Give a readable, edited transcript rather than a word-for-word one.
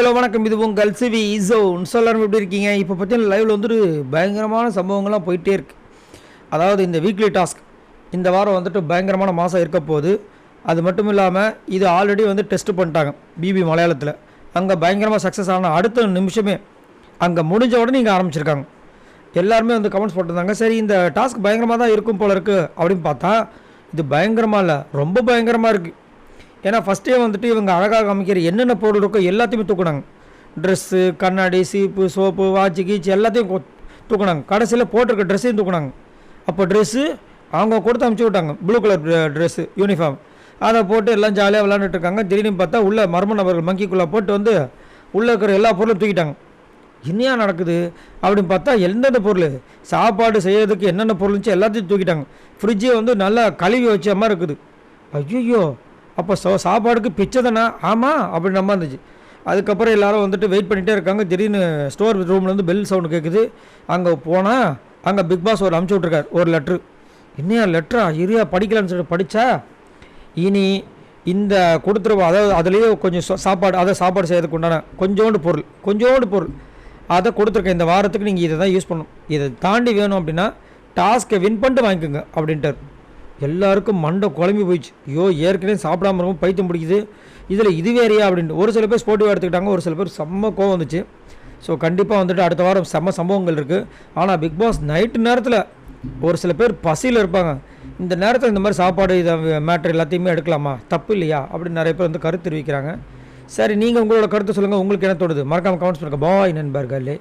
Hello வணக்கம். இது உங்கள் சிவி ஜோன். எல்லாரும் எப்படி இருக்கீங்க? இப்போ பார்த்தீங்கன்னா லைவில் வந்துட்டு பயங்கரமான சம்பவங்கள்லாம் போயிட்டே இருக்கு. அதாவது இந்த வீக்லி டாஸ்க் இந்த வாரம் வந்துட்டு பயங்கரமான மாதம் இருக்க போகுது. அது மட்டும் இல்லாமல் இது ஆல்ரெடி வந்து டெஸ்ட் பண்ணிட்டாங்க பிபி மலையாளத்தில். அங்கே பயங்கரமாக சக்ஸஸ் ஆன அடுத்த நிமிஷமே அங்கே முடிஞ்ச உடனே இங்கே ஆரம்பிச்சிருக்காங்க. எல்லாருமே வந்து கமெண்ட்ஸ் போட்டிருந்தாங்க. சரி, இந்த டாஸ்க் பயங்கரமாக தான் இருக்கும் போல இருக்குது அப்படின்னு பார்த்தா இது பயங்கரமாக இல்லை, ரொம்ப பயங்கரமாக இருக்குது. ஏன்னா ஃபஸ்ட்டே வந்துட்டு இவங்க அழகாக காமிக்கிற என்னென்ன பொருள் இருக்கோ எல்லாத்தையுமே தூக்குனாங்க. ட்ரெஸ்ஸு, கண்ணாடி, சீப்பு, சோப்பு, வாட்சி, கீச்சு எல்லாத்தையும் தூக்குனாங்க. கடைசியில் போட்டிருக்க ட்ரெஸ்ஸையும் தூக்குனாங்க. அப்போ ட்ரெஸ்ஸு அவங்க கொடுத்து அமுச்சு விட்டாங்க, ப்ளூ கலர் ட்ரெஸ்ஸு யூனிஃபார்ம். அதை போட்டு எல்லாம் ஜாலியாக விளாண்டுட்டு இருக்காங்க. திடீர்னு பார்த்தா உள்ளே மர்ம நபர்கள் மங்கிக்குள்ளே போட்டு வந்து உள்ளே இருக்கிற எல்லா பொருளும் தூக்கிட்டாங்க. என்னையா நடக்குது அப்படின்னு பார்த்தா எந்தெந்த பொருள் சாப்பாடு செய்யறதுக்கு என்னென்ன பொருள்ச்சு எல்லாத்தையும் தூக்கிட்டாங்க. ஃப்ரிட்ஜே வந்து நல்லா கழுவி வச்ச மாதிரி இருக்குது. ஐயோ, அப்போ சாப்பாடுக்கு பிச்சை தானே? ஆமாம் அப்படின்னு நம்ம இருந்துச்சு. அதுக்கப்புறம் எல்லோரும் வந்துட்டு வெயிட் பண்ணிகிட்டே இருக்காங்க. திடீர்னு ஸ்டோர் ரூம்லேருந்து பெல் சவுண்டு கேட்குது. அங்கே போனால் அங்கே பிக் பாஸ் ஒரு அமுச்சு விட்ருக்கார் ஒரு லெட்ரு. என்னையா லெட்டரா? இரியா படிக்கலான்னு சொல்லிட்டு படித்தா இனி இந்த கொடுத்துருவோம். அதாவது அதுலேயே கொஞ்சம் சாப்பாடு, அதை சாப்பாடு செய்யறதுக்கு உண்டான கொஞ்சோண்டு பொருள் அதை கொடுத்துருக்கேன். இந்த வாரத்துக்கு நீங்கள் இதை தான் யூஸ் பண்ணணும். இதை தாண்டி வேணும் அப்படின்னா டாஸ்க்கை வின் பண்ணிட்டு வாங்கிக்கோங்க அப்படின்ட்டார். எல்லாருக்கும் மண்டை குழம்பி போயிடுச்சு. ஐயோ, ஏற்கனவே சாப்பிடாம இருக்கும், பைத்தியம் பிடிக்குது, இதில் இது வேறையா அப்படின்ட்டு ஒரு சில பேர் ஸ்போர்ட்டிவாக எடுத்துக்கிட்டாங்க. ஒரு சில பேர் செம்ம கோவம் வந்துச்சு. ஸோ கண்டிப்பாக வந்துட்டு அடுத்த வாரம் செம்ம சம்பவங்கள் இருக்குது. ஆனால் பிக் பாஸ் நைட்டு நேரத்தில் ஒரு சில பேர் பசியில் இருப்பாங்க. இந்த நேரத்தில் இந்த மாதிரி சாப்பாடு இதை மேட்ரு எல்லாத்தையுமே எடுக்கலாமா, தப்பு இல்லையா அப்படின்னு நிறைய பேர் வந்து கருத்து தெரிவிக்கிறாங்க. சரி, நீங்கள் உங்களோட கருத்து சொல்லுங்கள். உங்களுக்கு என்ன தோணுது? மறக்காமல் கமெண்ட்ஸ் பண்ணுங்கள். பாய் நண்பர்களே.